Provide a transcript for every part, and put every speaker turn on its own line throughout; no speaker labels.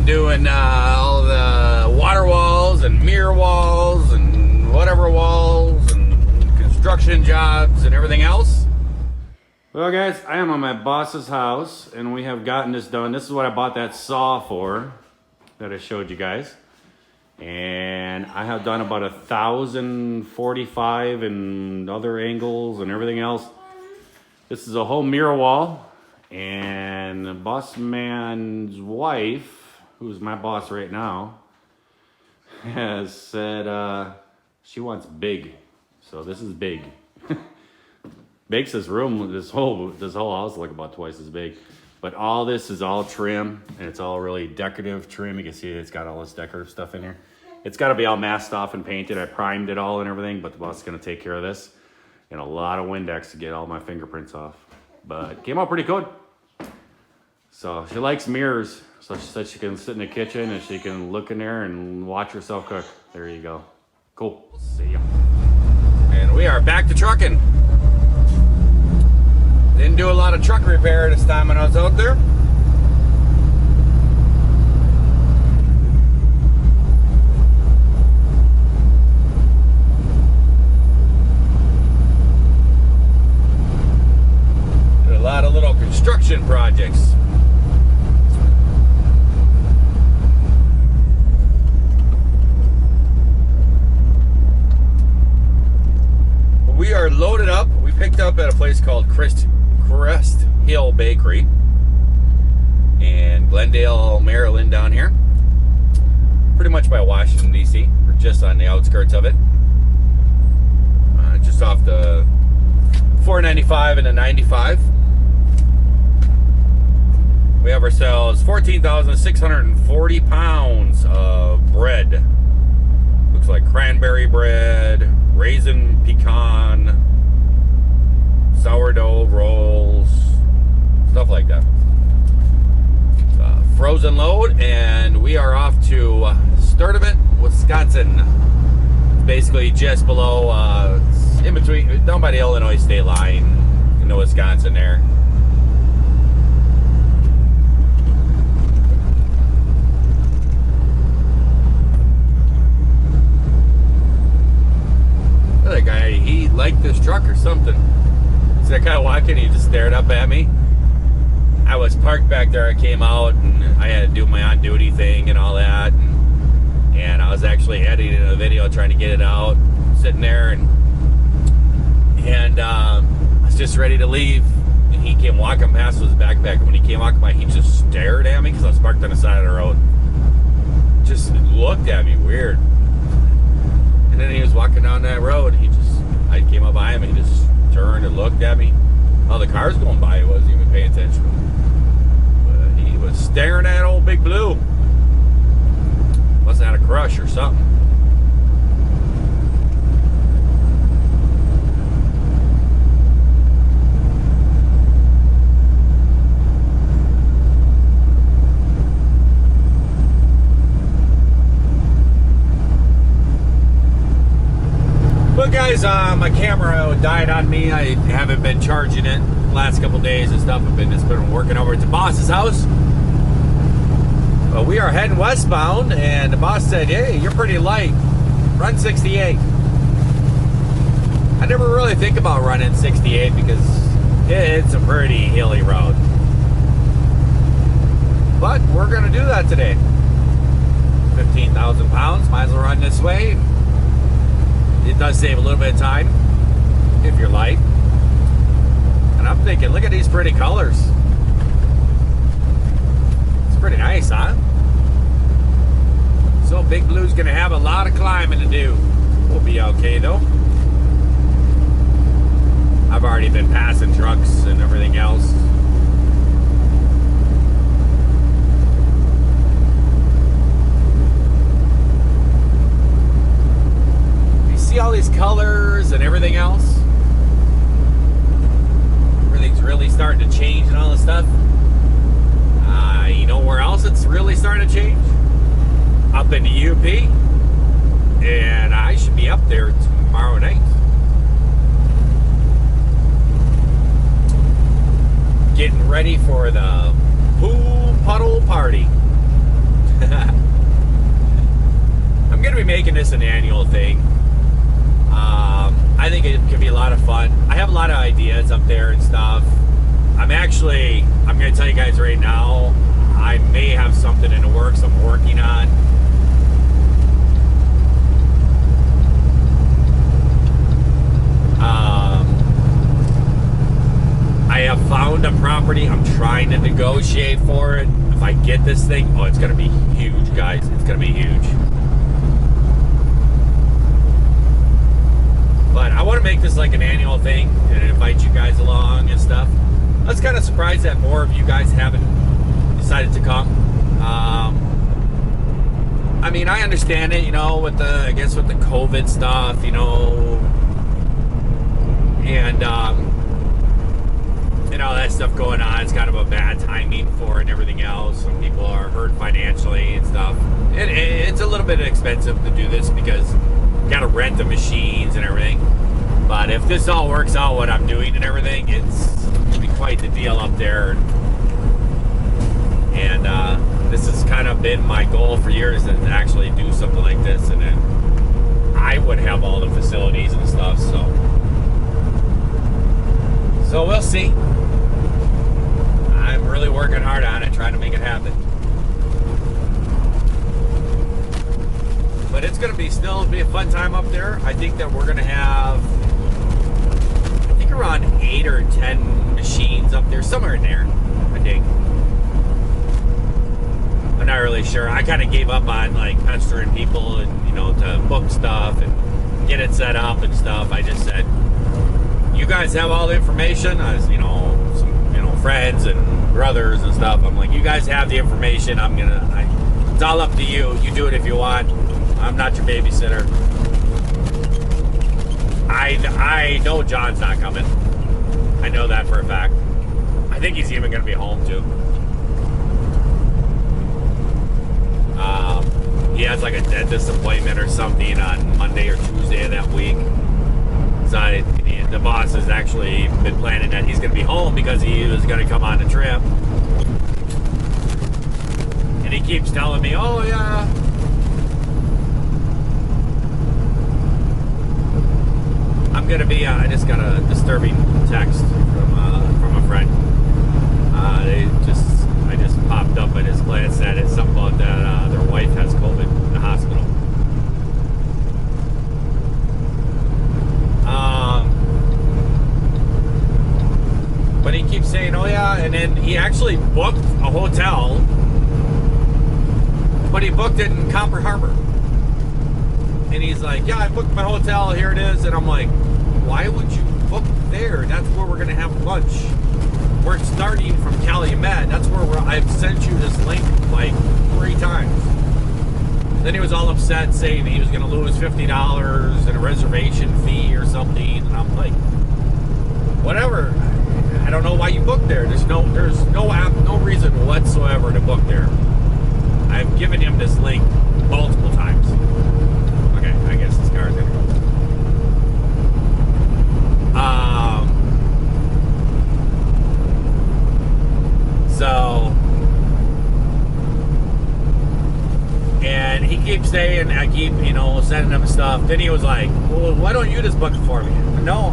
been doing all the water walls and mirror walls and whatever walls and construction jobs and everything else. Well guys, I am on my boss's house and we have gotten this done. This is what I bought that saw for that I showed you guys. And I have done about 1,045 and other angles and everything else. This is a whole mirror wall. And the boss man's wife, who's my boss right now, has said she wants big. So this is big. Makes this room, this whole house look about twice as big. But all this is all trim, and it's all really decorative trim. You can see it's got all this decorative stuff in here. It's got to be all masked off and painted. I primed it all and everything, but the boss is going to take care of this. And a lot of Windex to get all my fingerprints off. But it came out pretty good. So she likes mirrors, so she said she can sit in the kitchen and she can look in there and watch herself cook. There you go. Cool. See ya. And we are back to trucking. Didn't do a lot of truck repair this time when I was out there. Did a lot of little construction projects. We are loaded up. We picked up at a place called Crest Hill Bakery in Glendale, Maryland down here. Pretty much by Washington, D.C. We're just on the outskirts of it. Just off the 495 and the 95. We have ourselves 14,640 pounds of bread. Looks like cranberry bread, raisin pecan, sourdough rolls, stuff like that. Frozen load, and we are off to Sturtevant, Wisconsin. It's basically just below, in between, down by the Illinois state line, in the Wisconsin there. That guy, he liked this truck or something. So that guy walking, he just stared up at me. I was parked back there. I came out and I had to do my on-duty thing and all that. And I was actually editing a video trying to get it out, sitting there, and I was just ready to leave. And he came walking past with his backpack. And when he came walking by, he just stared at me because I was parked on the side of the road. Just looked at me weird. And then he was walking down that road. I came up by him and he just turned and looked at me. All the cars going by, he wasn't even paying attention. But he was staring at old Big Blue. Must have had a crush or something. But guys, my camera died on me. I haven't been charging it the last couple days and stuff. I've just been working over at the boss's house. But we are heading westbound, and the boss said, hey, you're pretty light. Run 68. I never really think about running 68 because it's a pretty hilly road. But we're going to do that today. 15,000 pounds, might as well run this way. It does save a little bit of time if you're light. And I'm thinking, look at these pretty colors. It's pretty nice, huh? So Big Blue's gonna have a lot of climbing to do. We'll be okay though. I've already been passing trucks and everything else. See all these colors and everything else? Everything's really starting to change and all this stuff. You know where else it's really starting to change? Up in the UP. And I should be up there tomorrow night. Getting ready for the pool puddle party.
making this an annual thing. I think it can be a lot of fun. I have a lot of ideas up there and stuff. I'm going to tell you guys right now, I may have something in the works I'm working on. I have found a property. I'm trying to negotiate for it. If I get this thing, oh, it's going to be huge, guys. It's going to be huge. But I want to make this like an annual thing and invite you guys along and stuff. I was kind of surprised that more of you guys haven't decided to come. I mean, I understand it, you know, with the COVID stuff, you know, and you know, that stuff going on. It's kind of a bad timing for it and everything else. Some people are hurt financially and stuff. It's a little bit expensive to do this because you got to rent the machines and everything. But if this all works out, what I'm doing and everything, it's going to be quite the deal up there. And this has kind of been my goal for years, to actually do something like this. And then I would have all the facilities and stuff. So we'll see. I'm really working hard on it, trying to make it happen. But it's going to be a fun time up there. I think that we're going to have, around 8 or 10 machines up there, somewhere in there, I think. I'm not really sure. I kind of gave up on like pestering people and, you know, to book stuff and get it set up and stuff. I just said, you guys have all the information. As you know, some, you know, friends and brothers and stuff. I'm like, you guys have the information. It's all up to you. You do it if you want. I'm not your babysitter. I know John's not coming. I know that for a fact. I think he's even going to be home too. He has like a dentist appointment or something on Monday or Tuesday of that week. So the boss has actually been planning that he's going to be home because he was going to come on the trip. And he keeps telling me, oh yeah, I'm going to be, I just got a disturbing text from a friend. I just popped up at his glance at it, something about that their wife has COVID in the hospital. But he keeps saying, oh yeah, and then he actually booked a hotel, but he booked it in Copper Harbor. And he's like, yeah, I booked my hotel, here it is. And I'm like, why would you book there? That's where we're gonna have lunch. We're starting from Calumet. That's where I've sent you this link like 3 times. Then he was all upset saying he was gonna lose $50 in a reservation fee or something. And I'm like, whatever. I don't know why you booked there. There's no reason whatsoever to book there. I've given him this link multiple times. Okay, I guess this car's in here. And he keeps saying, I keep, you know, sending him stuff. Then he was like, well, why don't you just book it for me? No,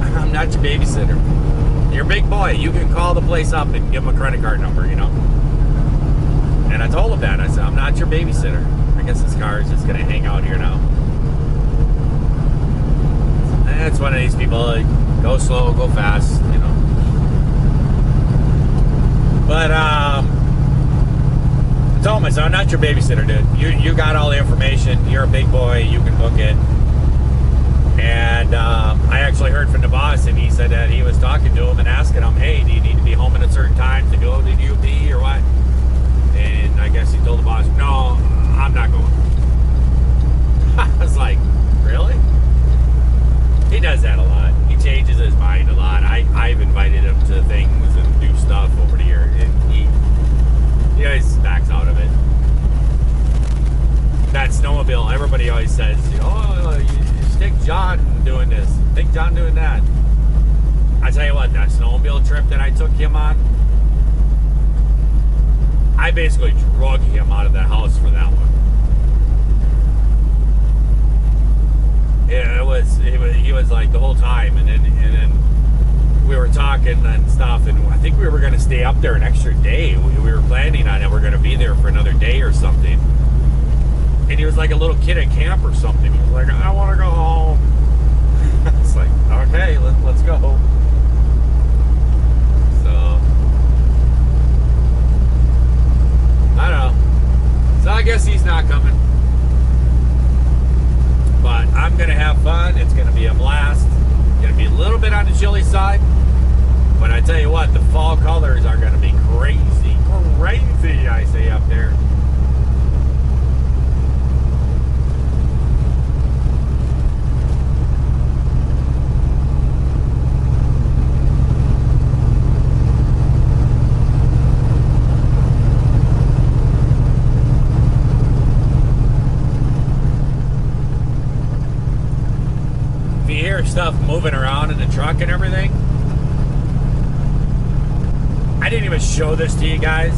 I'm not your babysitter. You're a big boy. You can call the place up and give them a credit card number, you know. And I told him that. I said, I'm not your babysitter. I guess this car is just going to hang out here now. And it's one of these people, like, go slow, go fast, you know. But, I told him, I said, I'm not your babysitter, dude. You got all the information. You're a big boy. You can book it. And I actually heard from the boss, and he said that he was talking to him and asking him, hey, do you need to be home at a certain time to go to UP or what? And I guess he told the boss, no, I'm not going. I was like, really? He does that a lot. He changes his mind a lot. I've invited him to things and do stuff over the years, and he always backs out of it. That snowmobile, everybody always says, oh, you stick John doing this, stick John doing that. I tell you what, that snowmobile trip that I took him on, I basically drug him out of the house for that one. talking and stuff, and I think we were going to stay up there an extra day. We were planning on it. We're going to be there for another day or something. And he was like a little kid at camp or something. He was like, I want to go home. It's like, okay, let's go. So, I don't know. So I guess he's not coming. But I'm going to have fun. It's going to be a blast. It's going to be a little bit on the chilly side. But I tell you what, the fall colors are going to be crazy. Crazy, I say, up there. Stuff moving around in the truck and everything. I didn't even show this to you guys,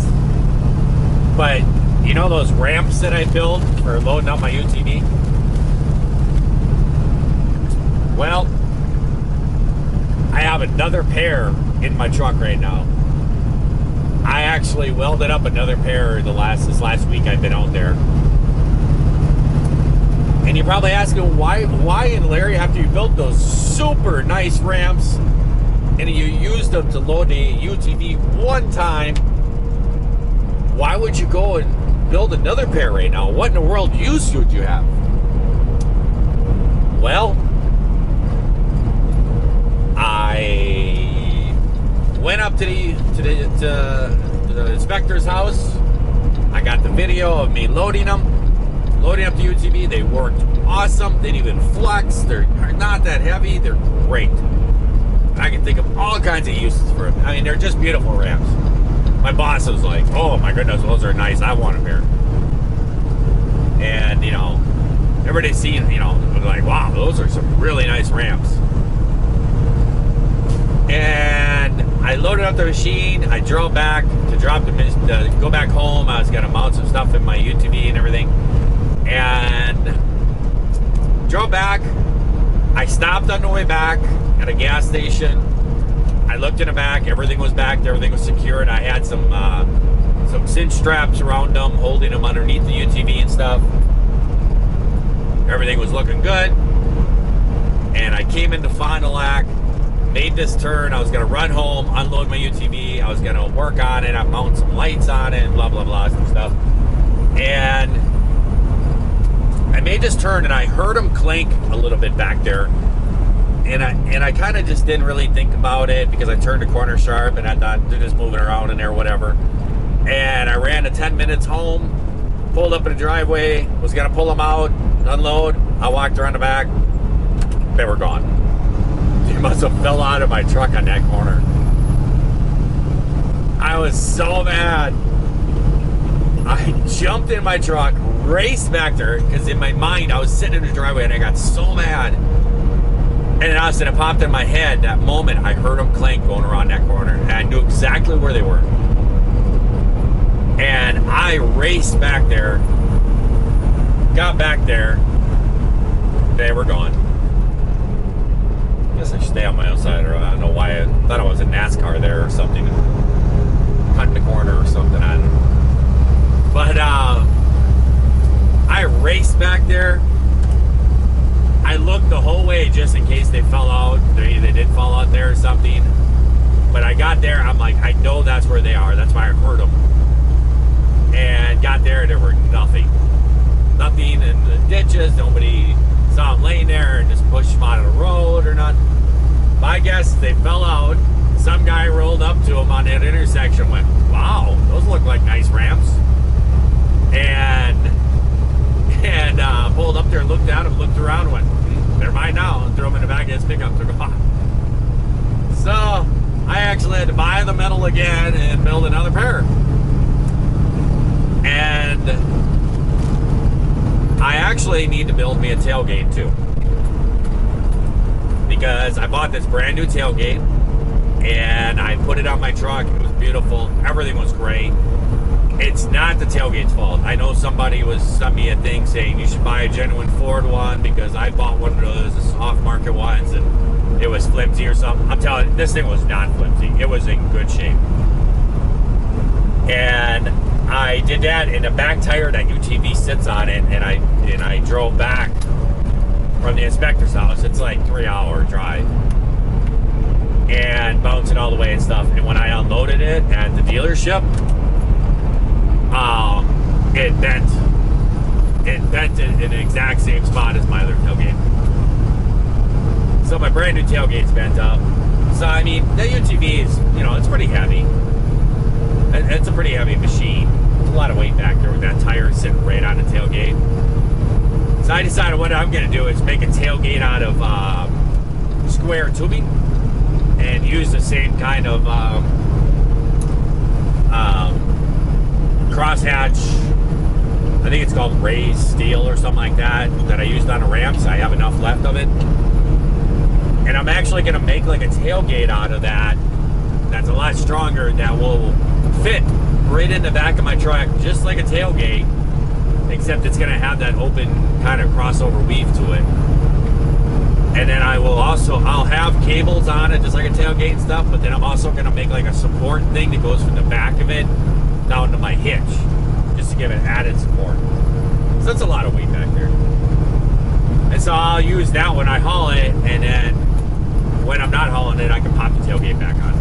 but you know those ramps that I built for loading up my UTV? Well, I have another pair in my truck right now. I actually welded up another pair this last week I've been out there. And you're probably asking, why and Larry, after you built those super nice ramps and you used them to load the UTV one time, why would you go and build another pair right now? What in the world use would you have? Well, I went up to the inspector's house. I got the video of me loading up the UTV. They worked awesome. They didn't even flex. They're not that heavy. They're great. I can think of all kinds of uses for them. I mean, they're just beautiful ramps. My boss was like, oh my goodness, those are nice. I want them here. And, you know, everybody seen, you know, was like, wow, those are some really nice ramps. And I loaded up the machine. I drove back to go back home. I was going to mount some stuff in my UTV and everything. And drove back. I stopped on the way back at a gas station. I looked in the back. Everything was back there. Everything was secured. I had some cinch straps around them, holding them underneath the UTV and stuff. Everything was looking good. And I came into Fond du Lac, made this turn. I was going to run home, unload my UTV. I was going to work on it. I'm mounting some lights on it and blah, blah, blah, some stuff. And I made this turn and I heard them clink a little bit back there. And I kind of just didn't really think about it because I turned the corner sharp and I thought they're just moving around in there, whatever. And I ran the 10 minutes home, pulled up in the driveway, was going to pull them out, unload. I walked around the back. They were gone. They must have fell out of my truck on that corner. I was so mad. I jumped in my truck, raced back there, because in my mind, I was sitting in the driveway and I got so mad. And then all of a sudden it popped in my head, that moment, I heard them clank going around that corner. And I knew exactly where they were. And I raced back there, got back there, they were gone. I guess I should stay on my own side, or I don't know why. I thought I was in NASCAR there or something, cutting the corner or something. I don't know. But I raced back there. I looked the whole way just in case they fell out. They did fall out there or something. But I got there, I'm like, I know that's where they are. That's why I heard them. And got there, there were nothing. Nothing in the ditches. Nobody saw them laying there and just pushed them out of the road or nothing. My guess, they fell out. Some guy rolled up to them on that intersection, went, wow, those look like nice ramps. And pulled up there, looked at him, looked around, went, they're mine now, and threw them in the back of his pickup, took off. So I actually had to buy the metal again and build another pair. And I actually need to build me a tailgate too, because I bought this brand new tailgate and I put it on my truck. It was beautiful. Everything was great. It's not the tailgate's fault. I know somebody sent me a thing saying you should buy a genuine Ford one because I bought one of those off-market ones, and it was flimsy or something. I'm telling you, this thing was not flimsy. It was in good shape. And I did that, and the back tire that UTV sits on it, and I drove back from the inspector's house. It's like 3-hour drive, and bouncing all the way and stuff. And when I unloaded it at the dealership, it bent. It bent in the exact same spot as my other tailgate. So my brand new tailgate's bent up. So I mean, the UTV is, it's pretty heavy. It's a pretty heavy machine. There's a lot of weight back there with that tire sitting right on the tailgate. So I decided what I'm going to do is make a tailgate out of square tubing and use the same kind of crosshatch. I think it's called raised steel or something like that I used on the ramps. I have enough left of it. And I'm actually going to make like a tailgate out of that that's a lot stronger, that will fit right in the back of my truck, just like a tailgate, except it's going to have that open kind of crossover weave to it. And then I'll have cables on it, just like a tailgate and stuff, but then I'm also going to make like a support thing that goes from the back of it down to my hitch, just to give it added support. So that's a lot of weight back there. And so I'll use that when I haul it, and then when I'm not hauling it, I can pop the tailgate back on.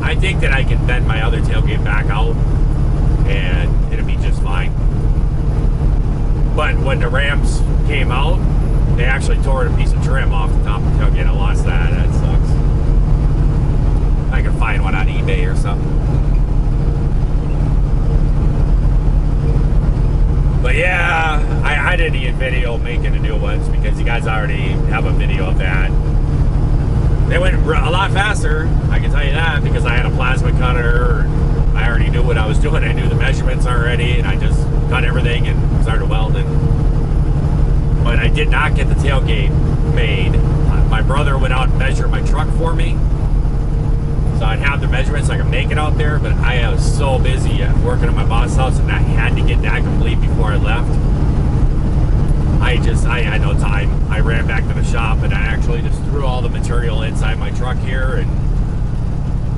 I think that I can bend my other tailgate back out, and it'll be just fine. But when the ramps came out, they actually tore a piece of trim off the top of the tailgate. I lost that. That sucks. I can find one on eBay or something. But yeah, I did a video making the new ones because you guys already have a video of that. They went a lot faster, I can tell you that, because I had a plasma cutter. I already knew what I was doing. I knew the measurements already, and I just cut everything and started welding. But I did not get the tailgate made. My brother went out and measured my truck for me, so I'd have the measurements so I could make it out there. But I was so busy at working at my boss's house, and I had to get that complete before I left. I had no time. I ran back to the shop, and I actually just threw all the material inside my truck here and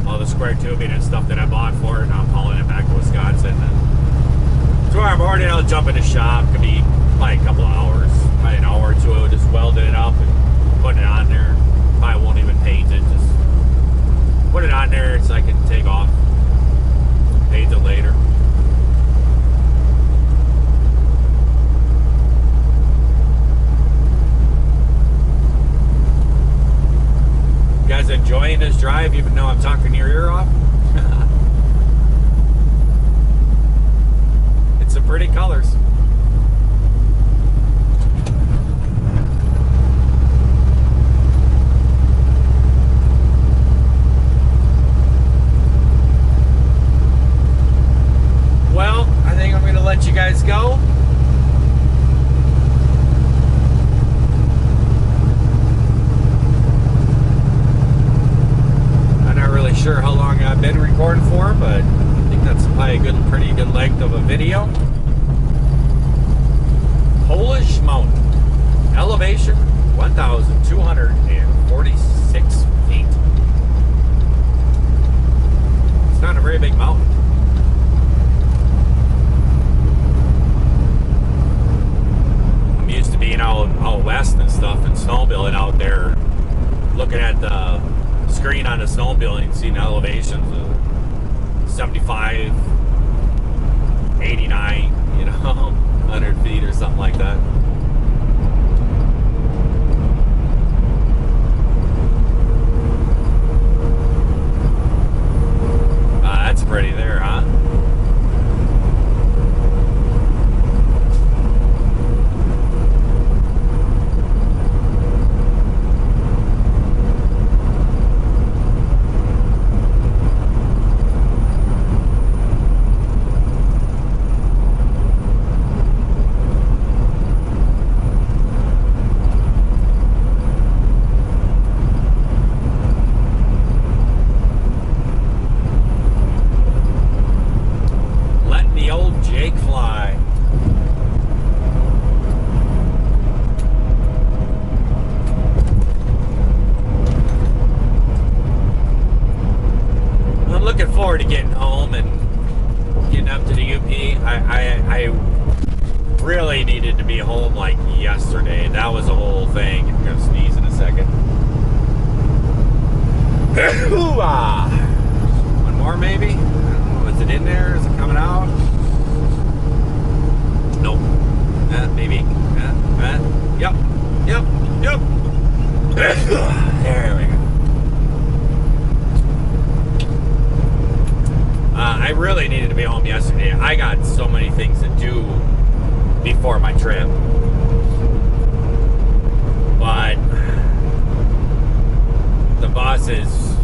all the square tubing and stuff that I bought for it, and I'm hauling it back to Wisconsin. And tomorrow morning I'll jump in the shop. Could be probably a couple of hours, probably an hour or two, just welding it up and putting it on there. Probably won't even paint it, just put it on there so I can take off, paint it later. You guys enjoying this drive even though I'm talking your ear off? It's some pretty colors. Well, I think I'm going to let you guys go. Sure how long I've been recording for, but I think that's probably a pretty good length of a video. Polish Mountain, elevation 1,246 feet. It's not a very big mountain. I'm used to being out west and stuff and snowmobiling out there, looking at the screen on the snowmobile and seeing elevations of 75, 89, 100 feet or something like that. That's pretty there, huh? be home like yesterday. That was the whole thing. I'm gonna sneeze in a second. One more maybe? I don't know. Is it in there? Is it coming out? Nope. Maybe. Yep. There we go. I really needed to be home yesterday. I got so many things to do before my trip. But the boss's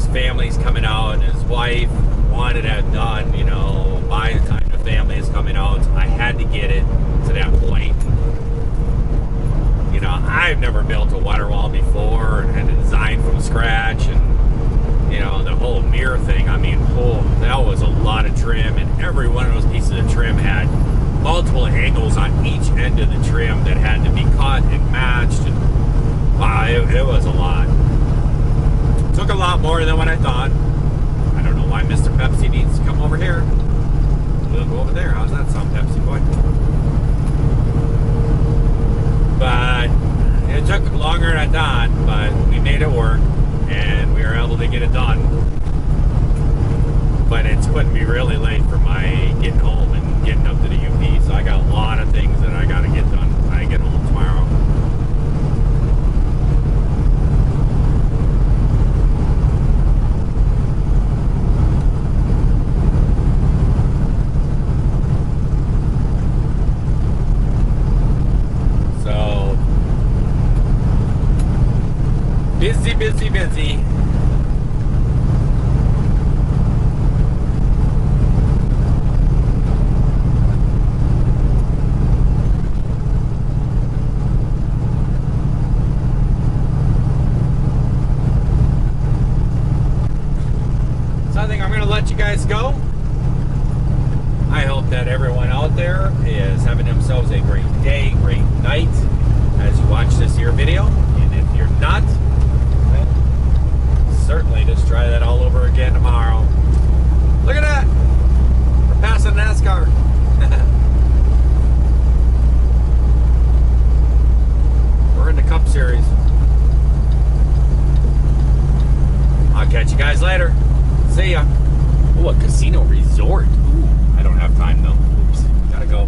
family's coming out, and his wife wanted to have done, you know, by the time the family is coming out. I had to get it to that point. You know, I've never built a water wall before and had to design from scratch, and you know, the whole mirror thing. I mean, that was a lot of trim, and every one of those pieces of trim had multiple angles on each end of the trim that had to be cut and matched, and wow, it was a lot. It took a lot more than what I thought. I don't know why Mr. Pepsi needs to come over here. We'll go over there. How's that sound, Pepsi boy? But it took longer than I thought, but we made it work, and we were able to get it done. But it's putting me really late for my getting home and getting up to the UP, so I got a lot of things that I got to get done when I get home tomorrow. So busy. So I think I'm going to let you guys go. I hope that everyone out there is having themselves a great day, great night as you watch this here video. And if you're not, then certainly just try that all over again tomorrow. Look at that! We're passing NASCAR. We're in the Cup Series. I'll catch you guys later. See ya. Ooh, a casino resort. Ooh, I don't have time though. Oops, gotta go.